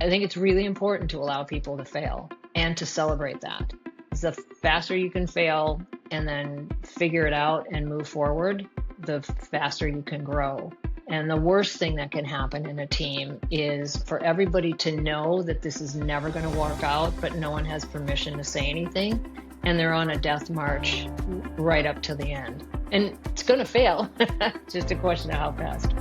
I think it's really important to allow people to fail and to celebrate that. The faster you can fail and then figure it out and move forward, the faster you can grow. And the worst thing that can happen in a team is for everybody to know that this is never going to work out, but no one has permission to say anything. And they're on a death march right up to the end. And it's going to fail. It's just a question of how fast.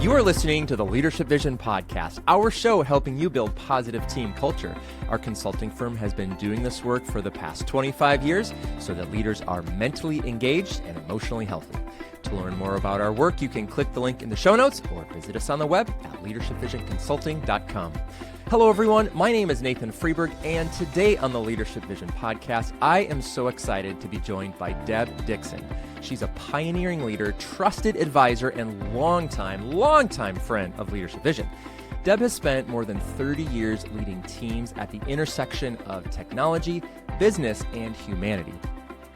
You are listening to the Leadership Vision Podcast, our show helping you build positive team culture. Our consulting firm has been doing this work for the past 25 years so that leaders are mentally engaged and emotionally healthy. To learn more about our work, you can click the link in the show notes or visit us on the web at leadershipvisionconsulting.com. Hello, everyone. My name is Nathan Freeburg, and today on the Leadership Vision Podcast, I am so excited to be joined by Deb Dixson. She's a pioneering leader, trusted advisor, and longtime friend of Leadership Vision. Deb has spent more than 30 years leading teams at the intersection of technology, business, and humanity.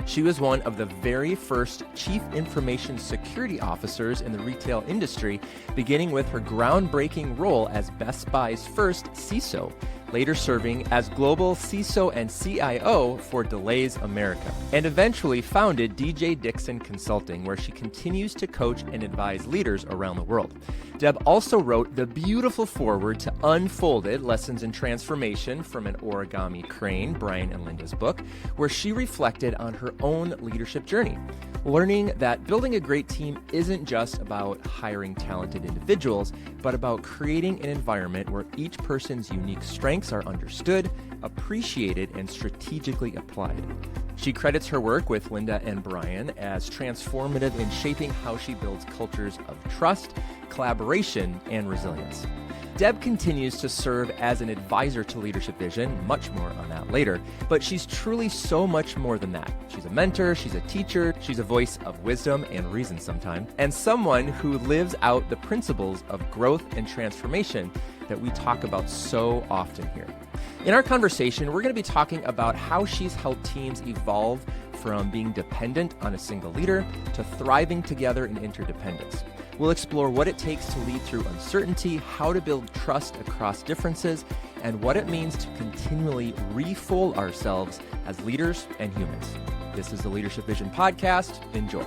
She was one of the very first chief information security officers in the retail industry, beginning with her groundbreaking role as Best Buy's first CISO, later serving as global CISO and CIO for Delays America, and eventually founded DJ Dixon Consulting, where she continues to coach and advise leaders around the world. Deb also wrote the beautiful foreword to Unfolded, Lessons in Transformation from an Origami Crane, Brian and Linda's book, where she reflected on her own leadership journey, learning that building a great team isn't just about hiring talented individuals, but about creating an environment where each person's unique strengths are understood, appreciated, and strategically applied. She credits her work with Linda and Brian as transformative in shaping how she builds cultures of trust, collaboration, and resilience. Deb continues to serve as an advisor to Leadership Vision, much more on that later, but she's truly so much more than that. She's a mentor, she's a teacher, she's a voice of wisdom and reason sometimes, and someone who lives out the principles of growth and transformation that we talk about so often here. In our conversation, we're going to be talking about how she's helped teams evolve from being dependent on a single leader to thriving together in interdependence. We'll explore what it takes to lead through uncertainty, how to build trust across differences, and what it means to continually refold ourselves as leaders and humans. This is the Leadership Vision Podcast. Enjoy.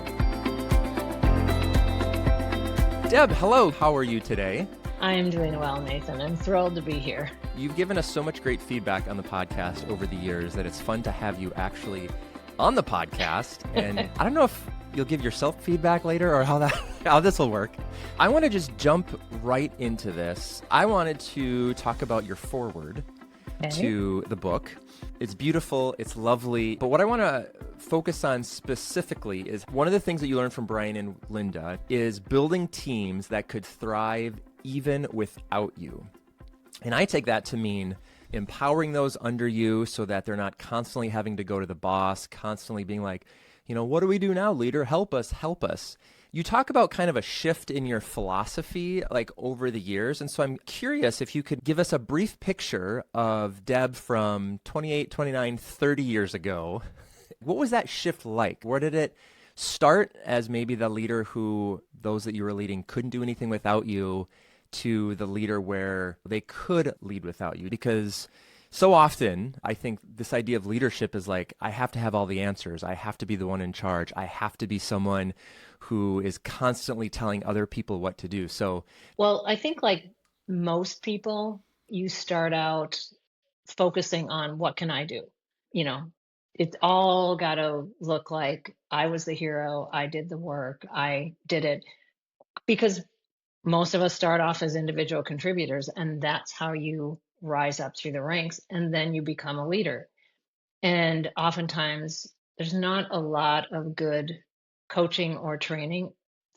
Deb, hello. How are you today? I am doing well, Nathan. I'm thrilled to be here. You've given us so much great feedback on the podcast over the years that it's fun to have you actually on the podcast. And I don't know if you'll give yourself feedback later or how this will work. I want to just jump right into this. I wanted to talk about your foreword to the book. It's beautiful, it's lovely, but what I want to focus on specifically is one of the things that you learned from Brian and Linda is building teams that could thrive even without you. And I take that to mean empowering those under you so that they're not constantly having to go to the boss, constantly being like, what do we do now, leader? Help us, help us. You talk about kind of a shift in your philosophy like over the years. And so I'm curious if you could give us a brief picture of Deb from 28, 29, 30 years ago. What was that shift like? Where did it start as maybe the leader who those that you were leading couldn't do anything without you to the leader where they could lead without you? Because so often, I think this idea of leadership is like, I have to have all the answers. I have to be the one in charge. I have to be someone who is constantly telling other people what to do. Well, I think like most people, you start out focusing on what can I do? It's all got to look like I was the hero. I did the work. I did it. Because most of us start off as individual contributors, and that's how you rise up through the ranks, and then you become a leader. And oftentimes there's not a lot of good coaching or training.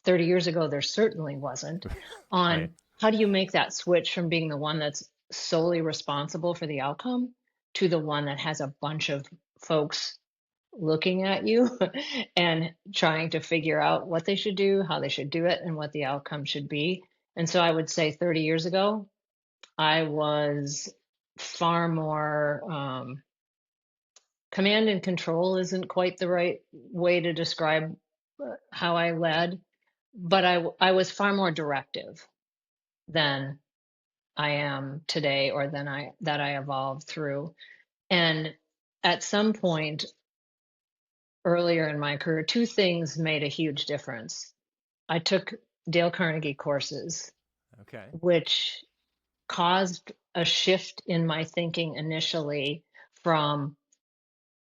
30 years ago, there certainly wasn't on Right. How do you make that switch from being the one that's solely responsible for the outcome to the one that has a bunch of folks looking at you and trying to figure out what they should do, how they should do it, and what the outcome should be. And so I would say 30 years ago, I was far more command and control isn't quite the right way to describe how I led, but I was far more directive. than I am today, or that I evolved through. And at some point earlier in my career, two things made a huge difference. I took Dale Carnegie courses, Okay. which caused a shift in my thinking initially from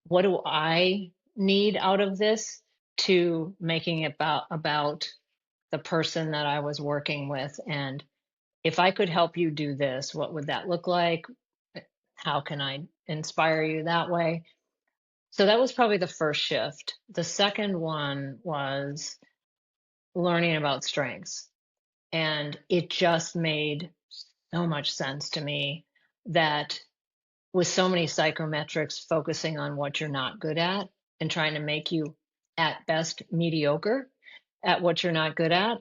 what do I need out of this to making it about the person that I was working with. And if I could help you do this, what would that look like? How can I inspire you that way? So that was probably the first shift. The second one was learning about strengths. And it just made so much sense to me that with so many psychometrics focusing on what you're not good at and trying to make you at best mediocre at what you're not good at,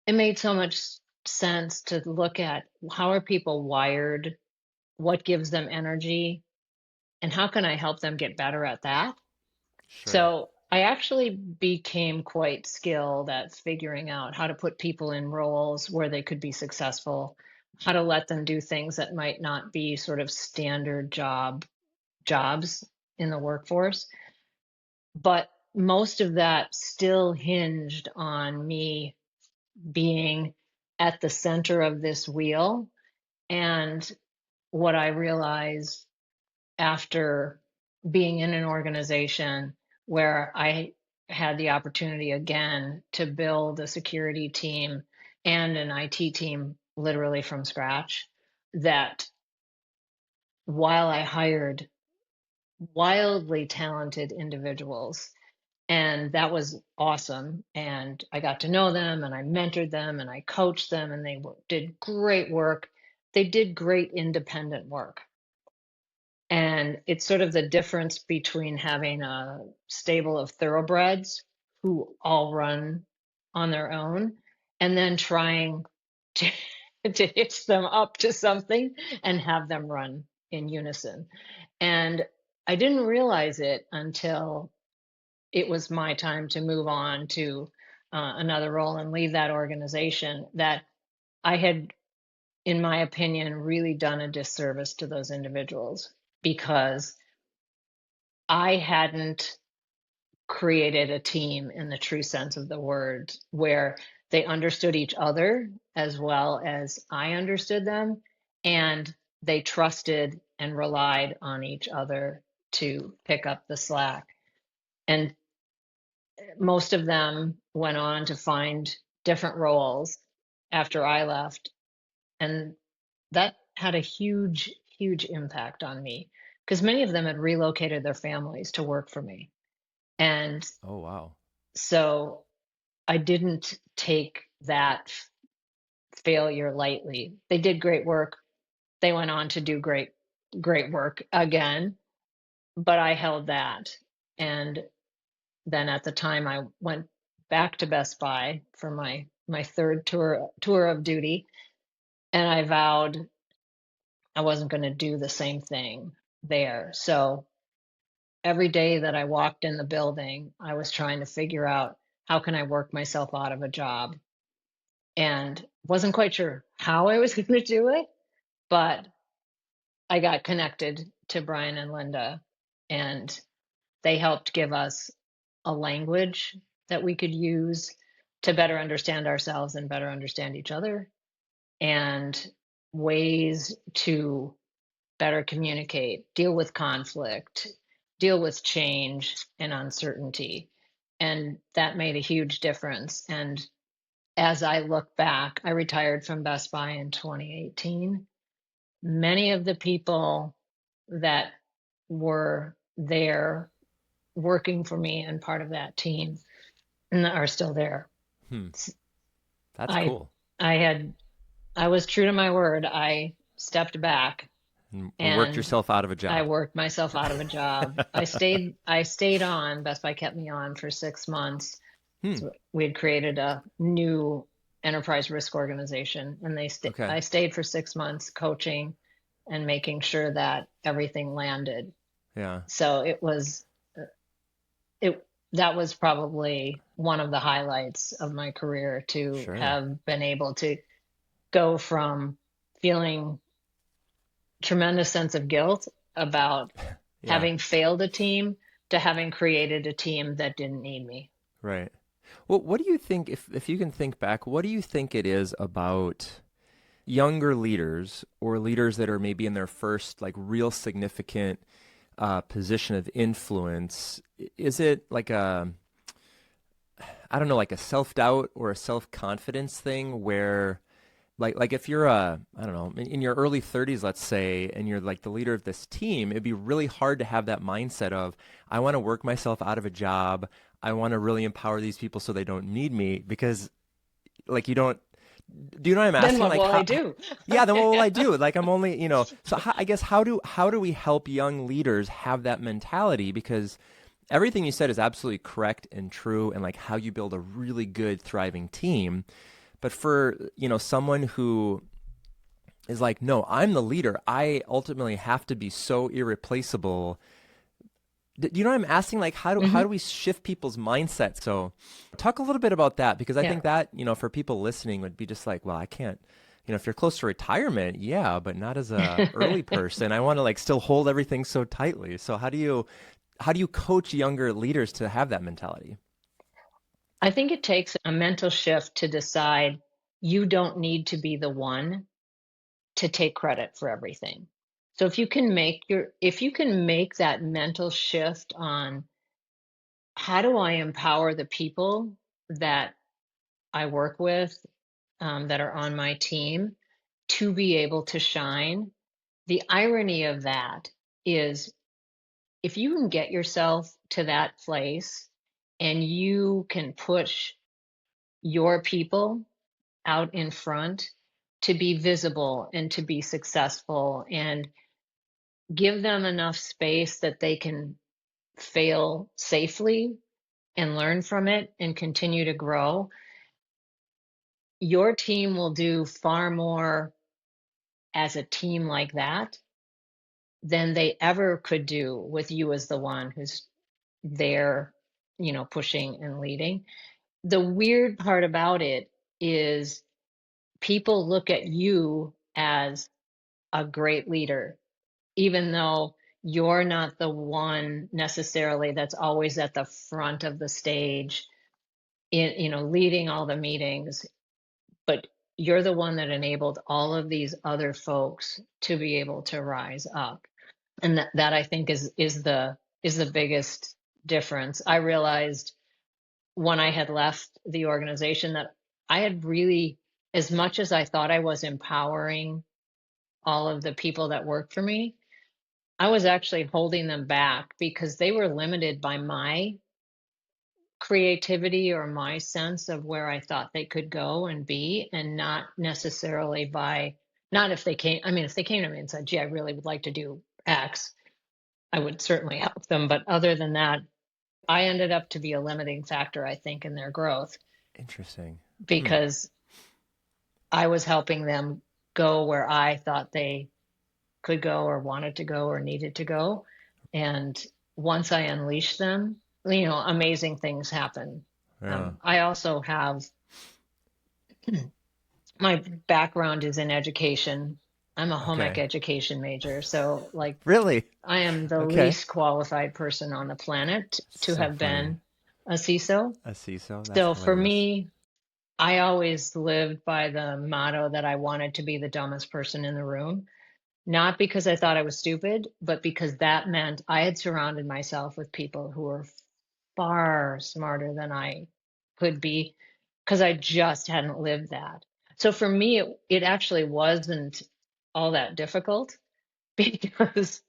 it made so much sense to look at how are people wired, what gives them energy, and how can I help them get better at that. Sure. So I actually became quite skilled at figuring out how to put people in roles where they could be successful, how to let them do things that might not be sort of standard jobs in the workforce. But most of that still hinged on me being at the center of this wheel. And what I realized after being in an organization where I had the opportunity again to build a security team and an IT team literally from scratch, that while I hired wildly talented individuals, and that was awesome. And I got to know them and I mentored them and I coached them and they did great work. They did great independent work. And it's sort of the difference between having a stable of thoroughbreds who all run on their own and then trying to, to hitch them up to something and have them run in unison. And I didn't realize it until it was my time to move on to another role and leave that organization that I had, in my opinion, really done a disservice to those individuals because I hadn't created a team in the true sense of the word where they understood each other as well as I understood them, and they trusted and relied on each other to pick up the slack. And most of them went on to find different roles after I left. And that had a huge impact on me because many of them had relocated their families to work for me. And Oh, wow. so I didn't take that failure lightly. They did great work. They went on to do great work again, but I held that. And then at the time I went back to Best Buy for my third tour of duty, and I vowed I wasn't going to do the same thing there. So every day that I walked in the building, I was trying to figure out how can I work myself out of a job, and wasn't quite sure how I was going to do it, but I got connected to Brian and Linda, and they helped give us a language that we could use to better understand ourselves and better understand each other, and ways to better communicate, deal with conflict, deal with change and uncertainty. And that made a huge difference. And as I look back, I retired from Best Buy in 2018. Many of the people that were there working for me and part of that team are still there. Hmm. That's I cool. I had I was true to my word. I stepped back And worked and yourself out of a I job. worked myself out of a job. I stayed on. Best Buy kept me on for 6 months. Hmm. So we had created a new enterprise risk organization, and Okay. I stayed for 6 months coaching and making sure that everything landed. Yeah. So it that was probably one of the highlights of my career, to Sure. have been able to go from feeling tremendous sense of guilt about Yeah, having failed a team to having created a team that didn't need me. right. Well, what do you think, if you can think back, what do you think it is about younger leaders or leaders that are maybe in their first like real significant position of influence? Is it like I don't know, like a self-doubt or a self-confidence thing where like if you're I don't know, in your early 30s, let's say, and you're like the leader of this team, it'd be really hard to have that mindset of I want to work myself out of a job. I want to really empower these people so they don't need me because like you don't do you know what I'm Then asking? what Like will I do? yeah, then what will I do? Like I'm only, so I guess how do we help young leaders have that mentality? Because everything you said is absolutely correct and true and like how you build a really good thriving team. But for, someone who is like, no, I'm the leader. I ultimately have to be so irreplaceable. Do you know what I'm asking? Like, how do Hmm. we shift people's mindset? So, talk a little bit about that because I Yeah. think that for people listening would be just like, well, I can't. If you're close to retirement, yeah, but not as a early person. I want to like still hold everything so tightly. So, how do you coach younger leaders to have that mentality? I think it takes a mental shift to decide you don't need to be the one to take credit for everything. So if you can make that mental shift on how do I empower the people that I work with, that are on my team to be able to shine. The irony of that is if you can get yourself to that place and you can push your people out in front to be visible and to be successful and give them enough space that they can fail safely and learn from it and continue to grow, your team will do far more as a team like that than they ever could do with you as the one who's there, pushing and leading. The weird part about it is people look at you as a great leader, even though you're not the one necessarily that's always at the front of the stage in, leading all the meetings, but you're the one that enabled all of these other folks to be able to rise up. And that I think is the biggest difference. I realized when I had left the organization that I had really, as much as I thought I was empowering all of the people that worked for me, I was actually holding them back because they were limited by my creativity or my sense of where I thought they could go and be, and not necessarily by, not if they came, I mean, if they came to me and said, gee, I really would like to do X, I would certainly help them. But other than that, I ended up to be a limiting factor, I think, in their growth Interesting. Hmm. because I was helping them go where I thought they could go or wanted to go or needed to go. And once I unleashed them, amazing things happen. Yeah. I also have my background is in education. I'm a home ec Okay. education major. So, like, Really? I am the Okay. least qualified person on the planet to So have funny. been a CISO. A CISO? That's So, for hilarious. me, I always lived by the motto that I wanted to be the dumbest person in the room. Not because I thought I was stupid, but because that meant I had surrounded myself with people who were far smarter than I could be because I just hadn't lived that. So for me, it actually wasn't all that difficult because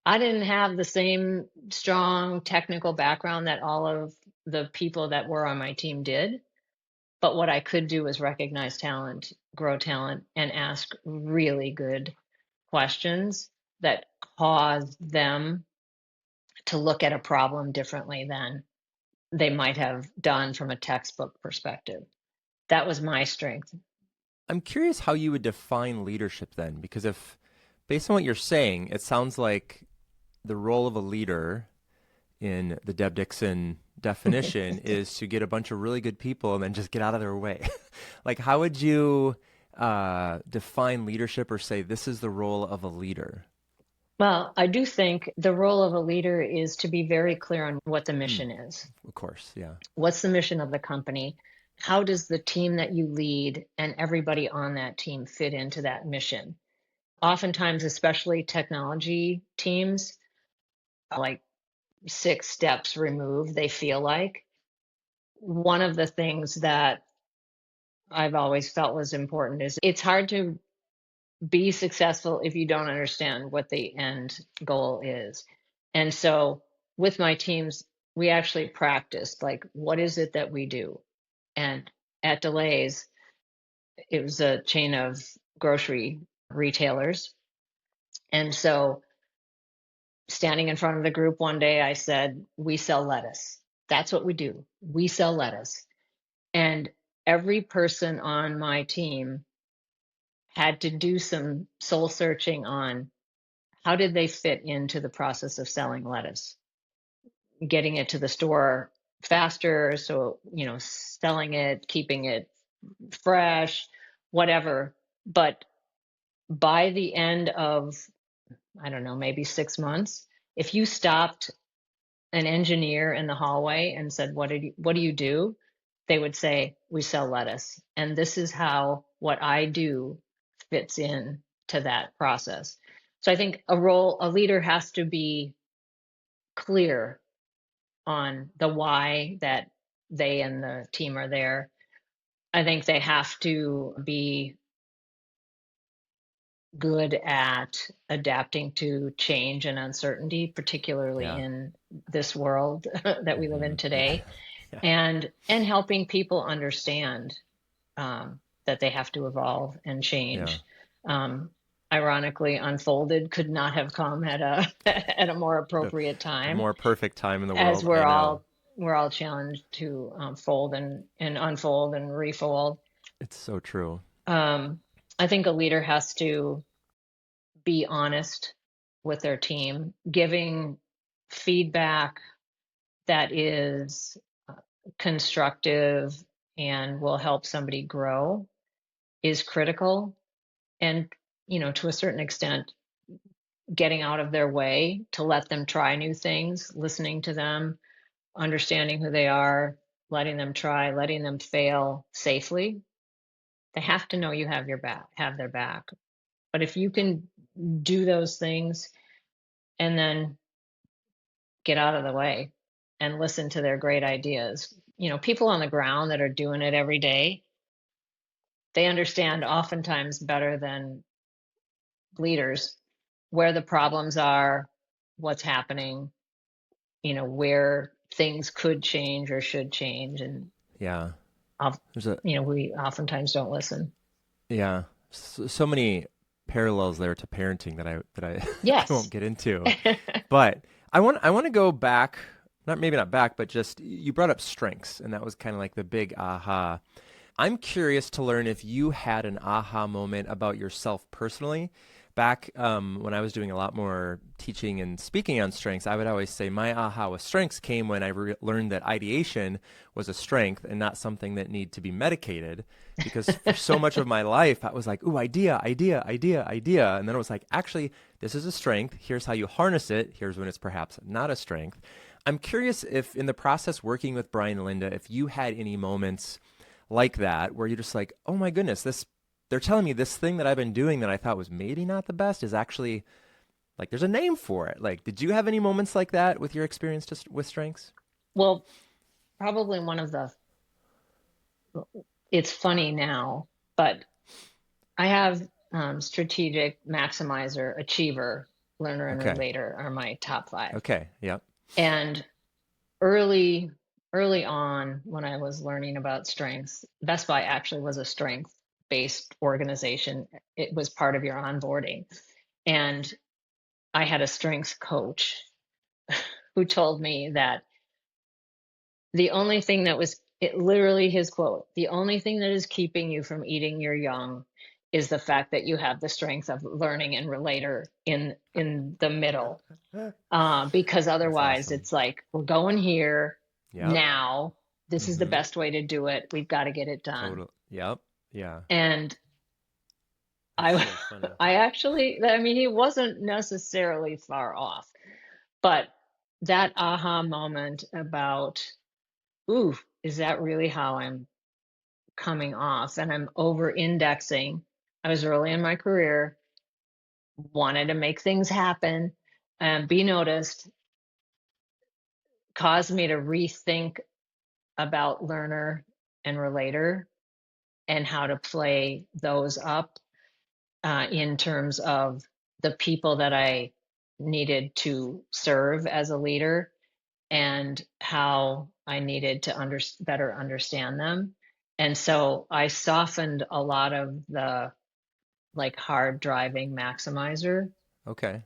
I didn't have the same strong technical background that all of the people that were on my team did. But what I could do was recognize talent, grow talent, and ask really good questions that caused them to look at a problem differently than they might have done from a textbook perspective. That was my strength. I'm curious how you would define leadership then, because if, based on what you're saying, it sounds like the role of a leader in the Deb Dixon definition is to get a bunch of really good people and then just get out of their way. Like, how would you, define leadership or say this is the role of a leader? Well, I do think the role of a leader is to be very clear on what the Hmm. mission is. Of course, yeah. What's the mission of the company? How does the team that you lead and everybody on that team fit into that mission? Oftentimes, especially technology teams, like 6 steps removed, they feel like. One of the things that I've always felt was important is it's hard to be successful if you don't understand what the end goal is. And so with my teams, we actually practiced like, what is it that we do? And at Delays, it was a chain of grocery retailers. And so standing in front of the group one day, I said, we sell lettuce. That's what we do. We sell lettuce. And every person on my team had to do some soul searching on how did they fit into the process of selling lettuce, getting it to the store faster. So, selling it, keeping it fresh, whatever. But by the end of, I don't know, maybe 6 months, if you stopped an engineer in the hallway and said, what do you do? They would say, we sell lettuce. And this is how what I do fits in to that process. So I think a leader has to be clear on the why that they and the team are there. I think they have to be good at adapting to change and uncertainty, particularly Yeah. in this world that we live Hmm. in Yeah. today, Yeah. and helping people understand that they have to evolve and Yeah. change. Um, Ironically, Unfolded could not have come at a at a more The, appropriate the time, more perfect time in the as world. I know. we're all challenged to fold and unfold and refold. It's so true. Um, I think a leader has to be honest with their team, giving feedback that is constructive and will help somebody grow is critical. And, to a certain extent, getting out of their way to let them try new things, listening to them, understanding who they are, letting them try, letting them fail safely. They have to know you have have their back. But if you can do those things and then get out of the way and listen to their great ideas, people on the ground that are doing it every day, they understand oftentimes better than leaders where the problems are, what's happening, where things could change or should change. And, Yeah. of- There's a we oftentimes don't listen. yeah. So many parallels there to parenting that I I won't Yes. get into. But I want to go back, not maybe not back, but just you brought up strengths, and that was kind of like the big aha. I'm curious to learn if you had an aha moment about yourself personally. Back when I was doing a lot more teaching and speaking on strengths, I would always say my aha with strengths came when I learned that ideation was a strength and not something that needed to be medicated. Because for so much of my life, I was like, ooh, idea, idea, idea, idea. And then it was like, actually, this is a strength. Here's how you harness it. Here's when it's perhaps not a strength. I'm curious if in the process working with Brian and Linda, if you had any moments like that where you're just like, oh my goodness, this they're telling me this thing that I've been doing that I thought was maybe not the best is actually like there's a name for it. Like, did you have any moments like that with your experience with strengths? Well, probably one of the, it's funny now, but I have strategic, maximizer, achiever, learner, and Okay. relator are my top five. Okay. Yep. And early, early on, when I was learning about strengths, Best Buy actually was a strength-based organization. It was part of your onboarding. And I had a strengths coach who told me that the only thing that was it literally his quote, the only thing that is keeping you from eating your young is the fact that you have the strength of learning and relator in the middle. Because That's otherwise awesome. it's like we're going here Yep. now. This is the Mm-hmm. best way to do it. We've got to get it done. Total. Yep. Yeah. And I So funny. I actually, I mean, he wasn't necessarily far off, but that aha moment about, ooh, is that really how I'm coming off? And I'm over indexing. I was early in my career, wanted to make things happen and be noticed, caused me to rethink about learner and relator and how to play those up in terms of the people that I needed to serve as a leader and how I needed to better understand them. And so I softened a lot of the like hard driving maximizer Okay.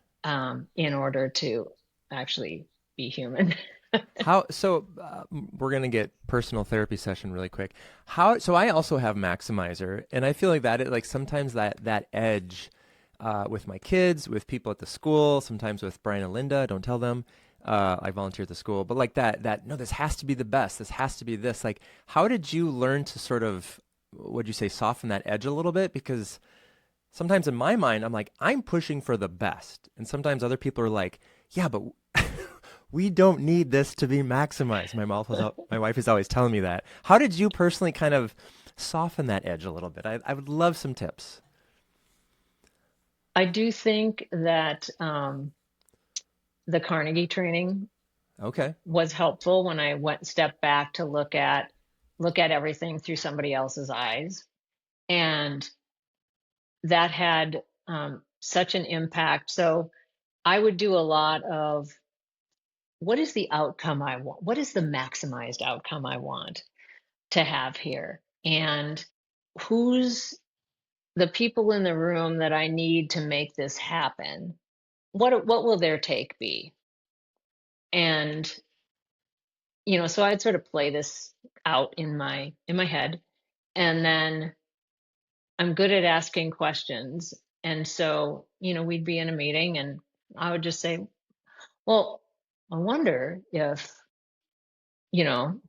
in order to actually be human. We're going to get personal therapy session really quick. So I also have Maximizer, and I feel like like sometimes that edge with my kids, with people at the school, sometimes with Brian and Linda, don't tell them. I volunteer at the school, but like no, this has to be the best. This has to be this. Like, how did you learn to sort of, what'd you say, soften that edge a little bit? Because sometimes in my mind, I'm like, I'm pushing for the best. And sometimes other people are like, yeah, but we don't need this to be maximized. My wife is always telling me that. How did you personally kind of soften that edge a little bit? I would love some tips. I do think that the Carnegie training Okay. was helpful when I went step back to look at everything through somebody else's eyes, and that had such an impact. So I would do a lot of what is the outcome I want? What is the maximized outcome I want to have here? And who's the people in the room that I need to make this happen? What will their take be? And so I'd sort of play this out in my head, and then I'm good at asking questions. And so, we'd be in a meeting and I would just say, well, I wonder if, you know,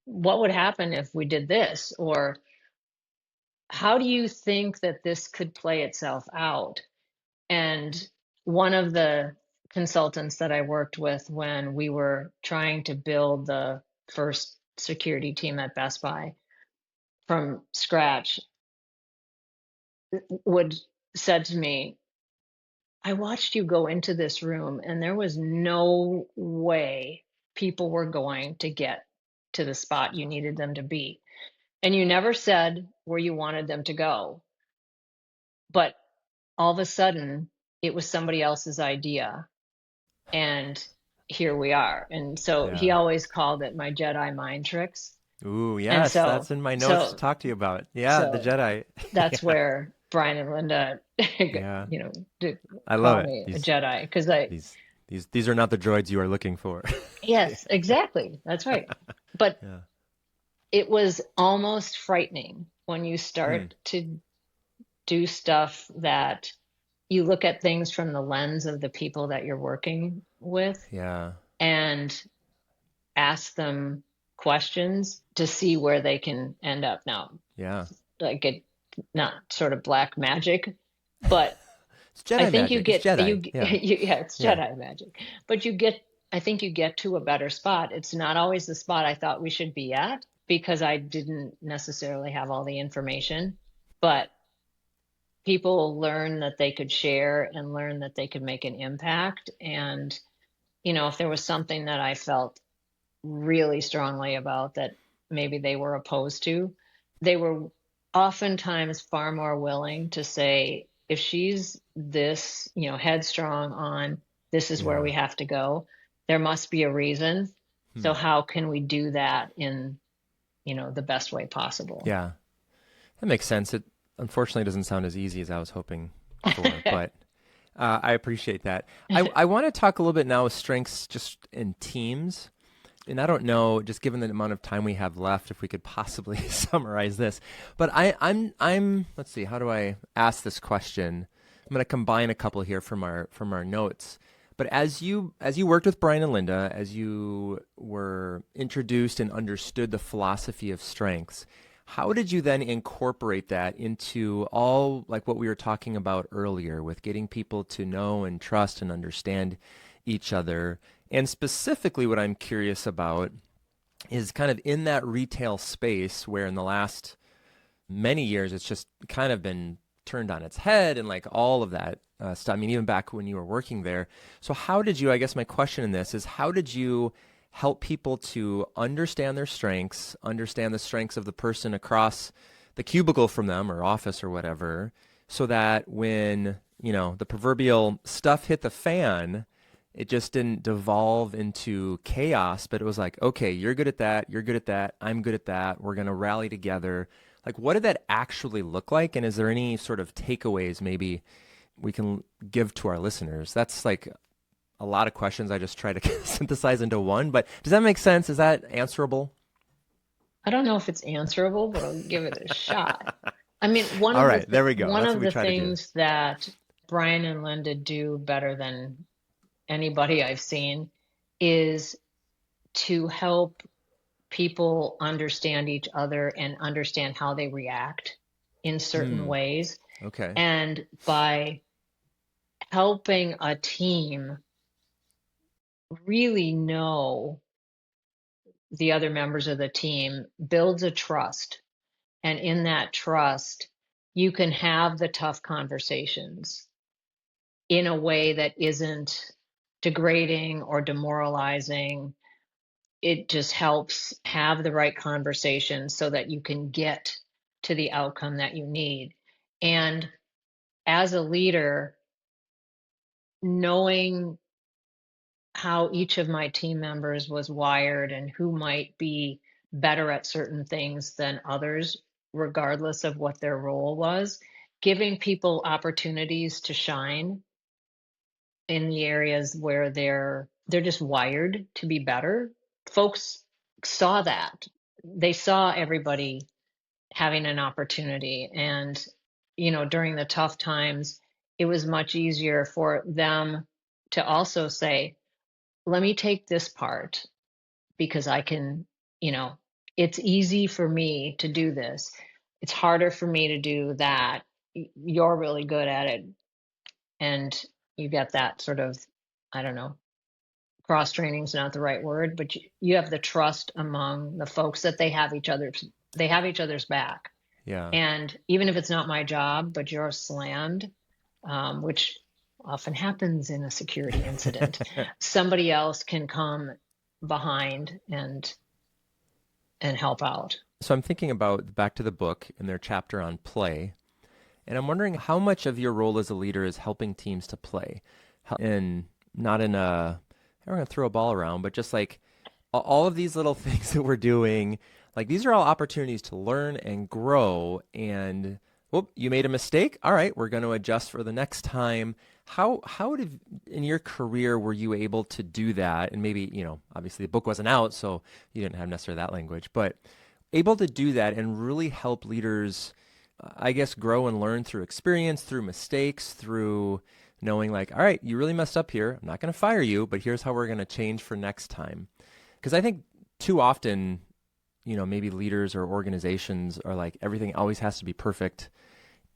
what would happen if we did this? Or how do you think that this could play itself out? And one of the consultants that I worked with when we were trying to build the first security team at Best Buy from scratch would said to me, I watched you go into this room and there was no way people were going to get to the spot you needed them to be. And you never said where you wanted them to go. But all of a sudden, it was somebody else's idea. And here we are. And so he Yeah. always called it my Jedi mind tricks. Ooh, And yes, so, that's in my notes to so, talk to you about. Yeah, the so Jedi. that's Yeah. where Brian and Linda, Yeah. did I love call it. me a Jedi because I, These these are not the droids you are looking for. yes, exactly. That's right. But Yeah. it was almost frightening when you Hmm. start to do stuff that you look at things from the lens of the people that you're working with Yeah. and ask them questions to see where they can end up. Now, Yeah. like it, not sort of black magic, but It's I Jedi think you magic. It's get Jedi. Yeah. yeah, it's Yeah. Jedi magic. But I think you get to a better spot. It's not always the spot I thought we should be at because I didn't necessarily have all the information, but people learn that they could share and learn that they could make an impact. And, if there was something that I felt really strongly about that maybe they were opposed to, they were oftentimes far more willing to say, if she's this, headstrong on this is where Yeah. we have to go, there must be a reason. Hmm. So how can we do that in, the best way possible? Yeah. That makes sense. It unfortunately doesn't sound as easy as I was hoping for, but I appreciate that. I want to talk a little bit now with strengths just in teams. And I don't know, just given the amount of time we have left, if we could possibly summarize this. But I'm. Let's see. How do I ask this question? I'm going to combine a couple here from our notes. But as you worked with Brian and Linda, as you were introduced and understood the philosophy of strengths, How did you then incorporate that into all like what we were talking about earlier with getting people to know and trust and understand each other? And specifically, what I'm curious about is kind of in that retail space where in the last many years it's just kind of been turned on its head and like all of that stuff. I mean, even back when you were working there. So, how did you, I guess my question in this is, how did you help people to understand their strengths, understand the strengths of the person across the cubicle from them or office or whatever, so that when, the proverbial stuff hit the fan, it just didn't devolve into chaos, but it was like, okay, you're good at that, you're good at that, I'm good at that, we're going to rally together. Like, what did that actually look like? And is there any sort of takeaways maybe we can give to our listeners? That's like a lot of questions I just try to synthesize into one, but does that make sense? Is that answerable? I don't know if it's answerable, but I'll give it a shot. I mean, All right, there we go. one That's what of we the try to do. things that Brian and Linda do better than anybody I've seen is to help people understand each other and understand how they react in certain Hmm. ways. Okay. And by helping a team really know the other members of the team builds a trust. And in that trust, you can have the tough conversations in a way that isn't degrading or demoralizing. It just helps have the right conversation so that you can get to the outcome that you need. And as a leader, knowing how each of my team members was wired and who might be better at certain things than others, regardless of what their role was, giving people opportunities to shine in the areas where they're just wired to be better. Folks saw that. They saw everybody having an opportunity, and during the tough times it was much easier for them to also say, let me take this part because I can, you know, it's easy for me to do this. It's harder for me to do that. You're really good at it. And you get that sort of, I don't know, cross training is not the right word, but you have the trust among the folks that they have each other's back. Yeah. And even if it's not my job, but you're slammed, which often happens in a security incident, somebody else can come behind and help out. So I'm thinking about back to the book and their chapter on play, and I'm wondering how much of your role as a leader is helping teams to play, and not in a, I'm going to throw a ball around, but just like all of these little things that we're doing, like these are all opportunities to learn and grow. And whoop, you made a mistake. All right, we're going to adjust for the next time. How did in your career were you able to do that? And maybe, obviously the book wasn't out, so you didn't have necessarily that language, but able to do that and really help leaders, I guess, grow and learn through experience, through mistakes, through knowing like, all right, you really messed up here. I'm not going to fire you, but here's how we're going to change for next time. Because I think too often, maybe leaders or organizations are like, everything always has to be perfect.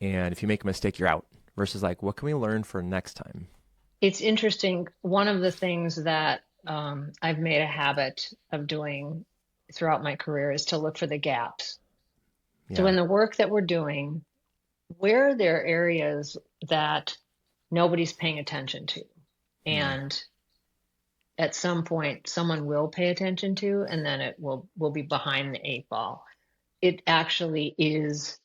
And if you make a mistake, you're out. Versus like, what can we learn for next time? It's interesting. One of the things that I've made a habit of doing throughout my career is to look for the gaps. So Yeah. in the work that we're doing, where are there areas that nobody's paying attention to? Hmm. And at some point, someone will pay attention to, and then it will be behind the eight ball. It actually is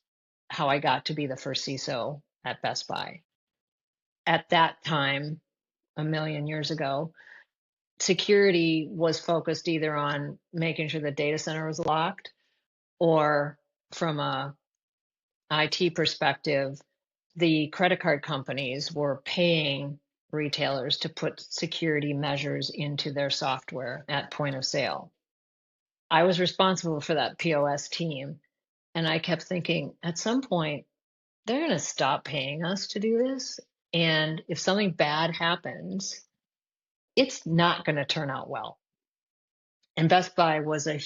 how I got to be the first CISO at Best Buy. At that time, a million years ago, security was focused either on making sure the data center was locked or from a IT perspective, the credit card companies were paying retailers to put security measures into their software at point of sale. I was responsible for that POS team. And I kept thinking, at some point, they're going to stop paying us to do this. And if something bad happens, it's not going to turn out well. And Best Buy was a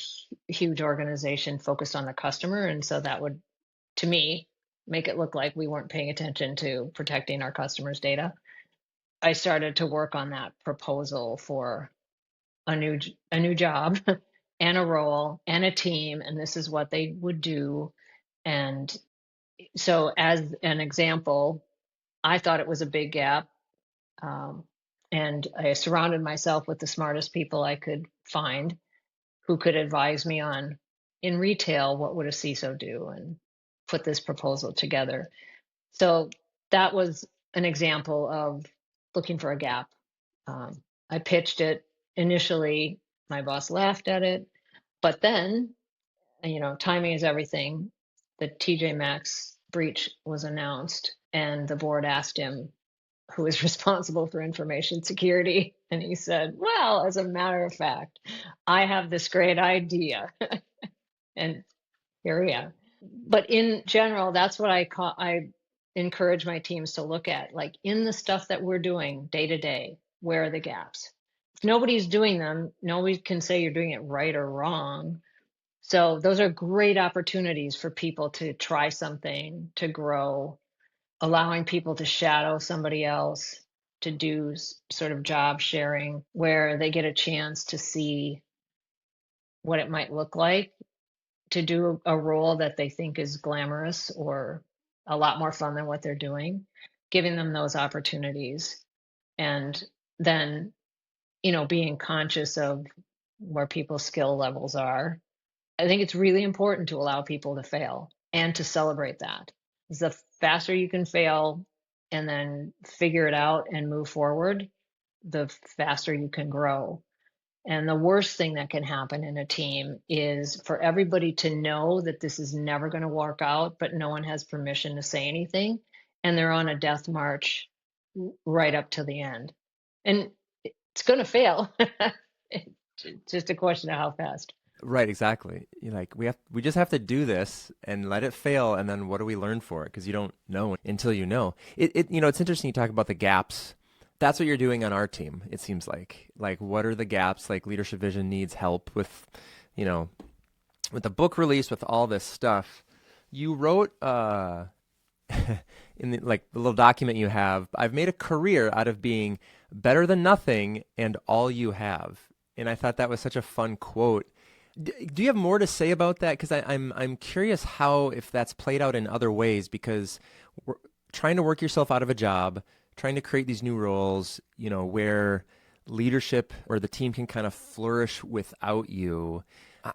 huge organization focused on the customer. And so that would, to me, make it look like we weren't paying attention to protecting our customers' data. I started to work on that proposal for a new job and a role and a team, and this is what they would do. And so, as an example, I thought it was a big gap, um, and I surrounded myself with the smartest people I could find who could advise me on, in retail, what would a CISO do, and put this proposal together. So that was an example of looking for a gap. I pitched it initially. My boss laughed at it, but then, timing is everything. The TJ Maxx breach was announced, and the board asked him who is responsible for information security. And he said, well, as a matter of fact, I have this great idea. And here we are. But in general, that's what I encourage my teams to look at. Like, in the stuff that we're doing day to day, where are the gaps? If nobody's doing them, nobody can say you're doing it right or wrong. So those are great opportunities for people to try something, to grow, allowing people to shadow somebody else, to do sort of job sharing where they get a chance to see what it might look like to do a role that they think is glamorous or a lot more fun than what they're doing, giving them those opportunities. And then, being conscious of where people's skill levels are. I think it's really important to allow people to fail and to celebrate that. The faster you can fail and then figure it out and move forward, the faster you can grow. And the worst thing that can happen in a team is for everybody to know that this is never going to work out, but no one has permission to say anything. And they're on a death march right up to the end. And it's going to fail. It's just a question of how fast. Right, exactly. Like we just have to do this and let it fail, and then what do we learn for it? Because you don't know until you know. It's interesting you talk about the gaps. That's what you're doing on our team, it seems like. Like, what are the gaps? Like, Leadership Vision needs help with, with the book release, with all this stuff. You wrote in the little document you have, I've made a career out of being better than nothing and all you have. And I thought that was such a fun quote. Do you have more to say about that? Because I'm curious how, if that's played out in other ways, because we're trying to work yourself out of a job, trying to create these new roles, where leadership or the team can kind of flourish without you.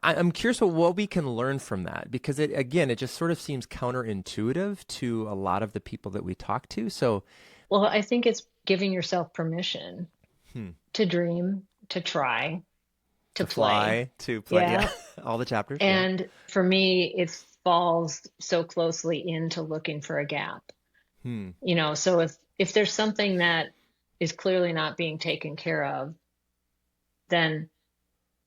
I'm curious what we can learn from that, because it just sort of seems counterintuitive to a lot of the people that we talk to. So, well, I think it's giving yourself permission to dream, to try, to play. Yeah. All the chapters. And for me, it falls so closely into looking for a gap. So if there's something that is clearly not being taken care of, then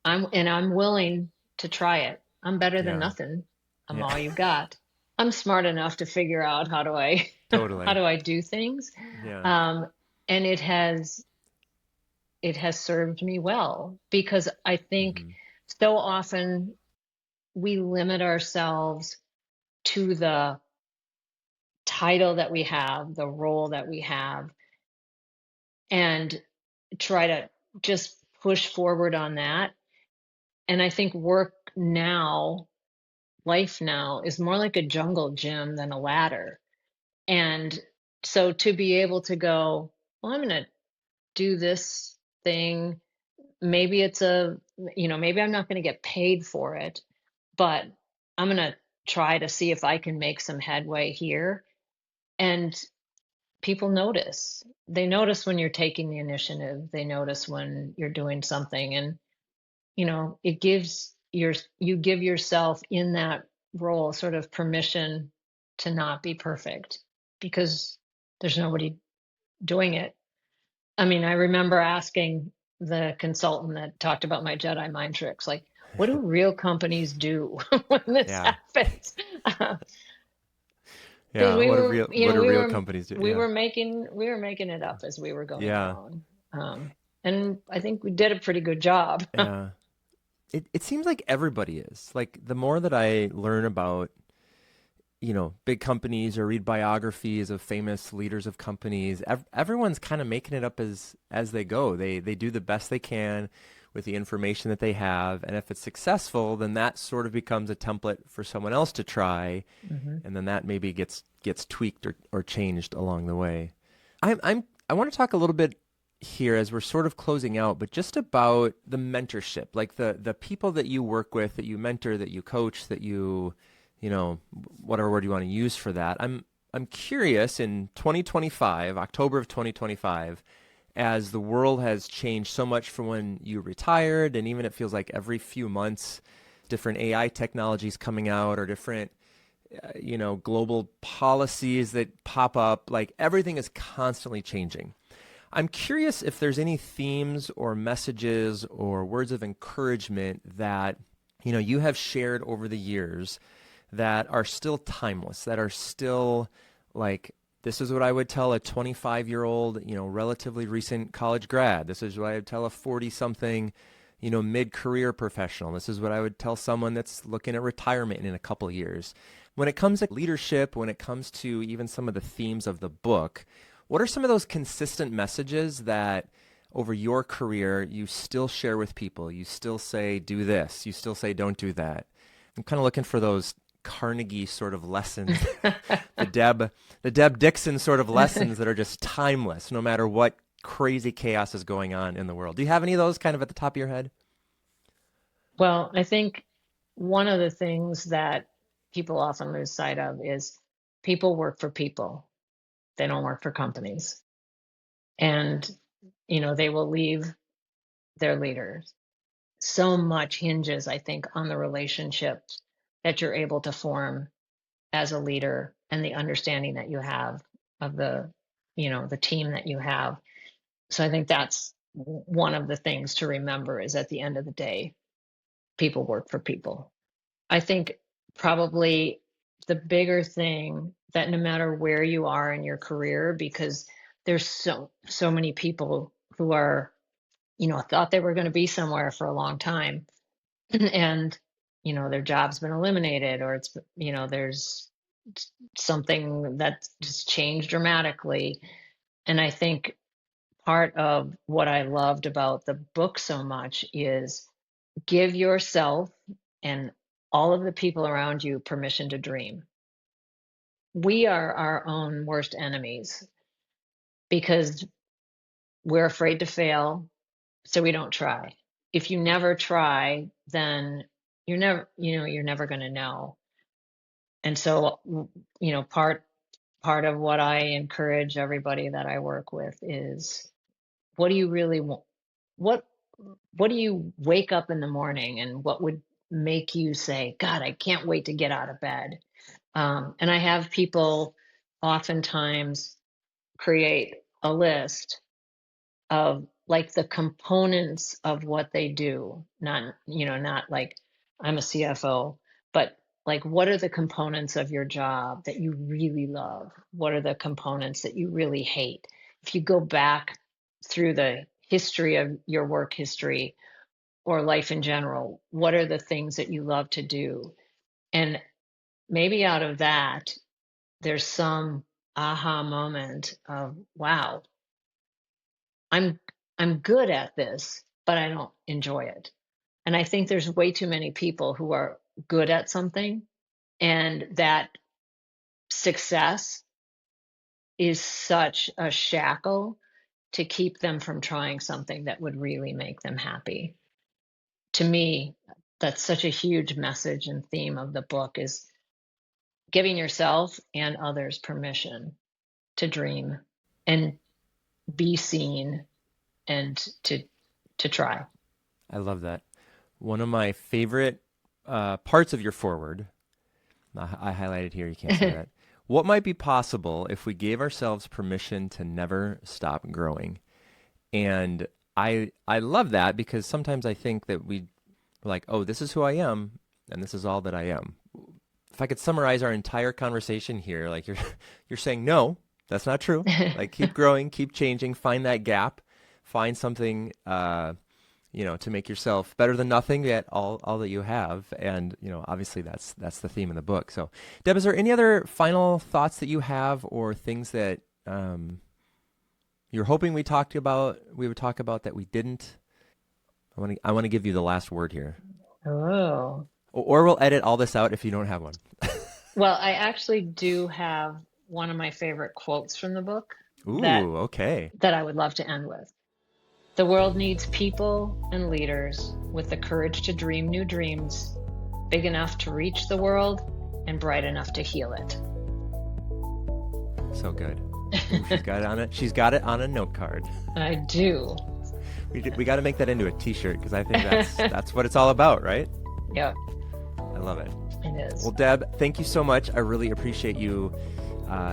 I'm willing to try it. I'm better than nothing. I'm all you've got. I'm smart enough to figure out how do I how do I do things. And it has served me well, because I think so often we limit ourselves to the title that we have, the role that we have, and try to just push forward on that. And I think life now is more like a jungle gym than a ladder. And so to be able to go, well, I'm going to do this thing. Maybe maybe I'm not going to get paid for it, but I'm going to try to see if I can make some headway here. And people notice. They notice when you're taking the initiative. They notice when you're doing something. And, it gives you give yourself in that role sort of permission to not be perfect, because there's nobody doing it. I mean, I remember asking the consultant that talked about my Jedi mind tricks, like, what do real companies do when this happens? What do real companies do? We were making it up as we were going along. And I think we did a pretty good job. it seems like everybody is. Like the more that I learn about, big companies or read biographies of famous leaders of companies, everyone's kind of making it up as they go. They do the best they can with the information that they have, and if it's successful, then that sort of becomes a template for someone else to try, Hmm. and then that maybe gets tweaked or changed along the way. I want to talk a little bit here as we're sort of closing out, but just about the mentorship, like the people that you work with, that you mentor, that you coach, that whatever word you want to use for that. I'm curious in 2025, October of 2025, as the world has changed so much from when you retired, and even it feels like every few months, different AI technologies coming out or different global policies that pop up, like everything is constantly changing. I'm curious if there's any themes or messages or words of encouragement that you have shared over the years that are still timeless, that are still like, this is what I would tell a 25-year-old, relatively recent college grad. This is what I would tell a 40-something, mid-career professional. This is what I would tell someone that's looking at retirement in a couple of years. When it comes to leadership, when it comes to even some of the themes of the book, what are some of those consistent messages that over your career you still share with people? You still say, do this. You still say, don't do that. I'm kind of looking for those Carnegie sort of lessons, the Deb Dixson sort of lessons that are just timeless, no matter what crazy chaos is going on in the world. Do you have any of those kind of at the top of your head? Well, I think one of the things that people often lose sight of is people work for people. They don't work for companies. And, they will leave their leaders. So much hinges, I think, on the relationships that you're able to form as a leader and the understanding that you have of the team that you have. So I think that's one of the things to remember is at the end of the day, people work for people. I think probably the bigger thing that no matter where you are in your career, because there's so many people who are, thought they were going to be somewhere for a long time and their job's been eliminated or there's something that's just changed dramatically. And I think part of what I loved about the book so much is give yourself and all of the people around you permission to dream. We are our own worst enemies because we're afraid to fail, so we don't try. If you never try, then you're never going to know. And so, part of what I encourage everybody that I work with is what do you really want? What what do you wake up in the morning and what would make you say, God, I can't wait to get out of bed? And I have people oftentimes create a list of like the components of what they do, not like I'm a CFO, but like what are the components of your job that you really love? What are the components that you really hate? If you go back through the history of your work history or life in general, what are the things that you love to do? And maybe out of that, there's some aha moment of, wow, I'm I'm good at this, but I don't enjoy it. And I think there's way too many people who are good at something and that success is such a shackle to keep them from trying something that would really make them happy. To me, that's such a huge message and theme of the book is giving yourself and others permission to dream and be seen and to try. I love that. One of my favorite parts of your foreword, I highlighted here, you can't see that. What might be possible if we gave ourselves permission to never stop growing? And I love that because sometimes I think that we're like, oh, this is who I am, and this is all that I am. If I could summarize our entire conversation here, like you're saying, no, that's not true. Like keep growing, keep changing, find that gap, find something to make yourself better than nothing, yet all that you have. And, obviously that's the theme of the book. So Deb, is there any other final thoughts that you have, or things that you're hoping we would talk about that we didn't? I want to give you the last word here. Oh. Or we'll edit all this out if you don't have one. Well, I actually do have one of my favorite quotes from the book. Ooh, okay. That I would love to end with. The world needs people and leaders with the courage to dream new dreams, big enough to reach the world and bright enough to heal it. So good. Ooh, she's got it on it. She's got it on a note card. I do. We got to make that into a T-shirt, because I think that's what it's all about, right? Yeah. I love it. It is. Well, Deb, thank you so much. I really appreciate you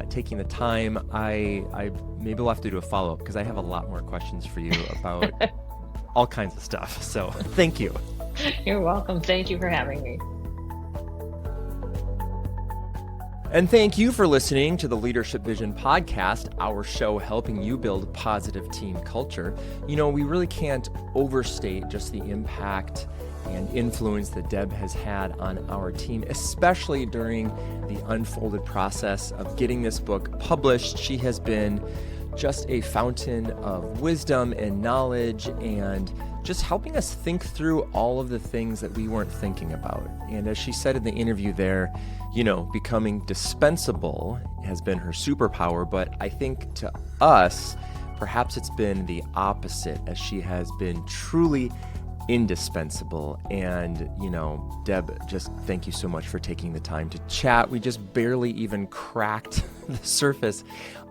taking the time. I maybe we'll have to do a follow-up, because I have a lot more questions for you about all kinds of stuff. So thank you. You're welcome. Thank you for having me. And thank you for listening to the Leadership Vision podcast, our show helping you build positive team culture. We really can't overstate just the impact and influence that Deb has had on our team, especially during the unfolded process of getting this book published. She has been just a fountain of wisdom and knowledge, and just helping us think through all of the things that we weren't thinking about. And as she said in the interview there, becoming dispensable has been her superpower, but I think to us, perhaps it's been the opposite, as she has been truly indispensable. And, Deb, just thank you so much for taking the time to chat. We just barely even cracked the surface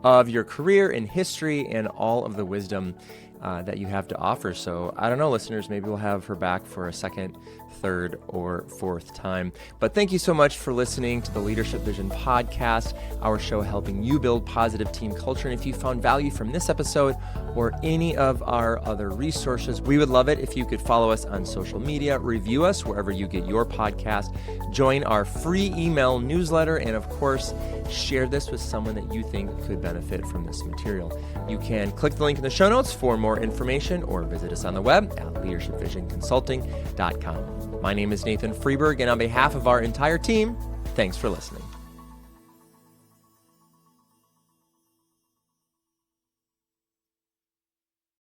of your career and history and all of the wisdom that you have to offer. So I don't know, listeners, maybe we'll have her back for a second, third, or fourth time. But thank you so much for listening to the Leadership Vision podcast, our show helping you build positive team culture. And if you found value from this episode or any of our other resources, we would love it if you could follow us on social media, review us wherever you get your podcast, join our free email newsletter, and of course, share this with someone that you think could benefit from this material. You can click the link in the show notes for more information, or visit us on the web at leadershipvisionconsulting.com. My name is Nathan Freeburg, and on behalf of our entire team, thanks for listening.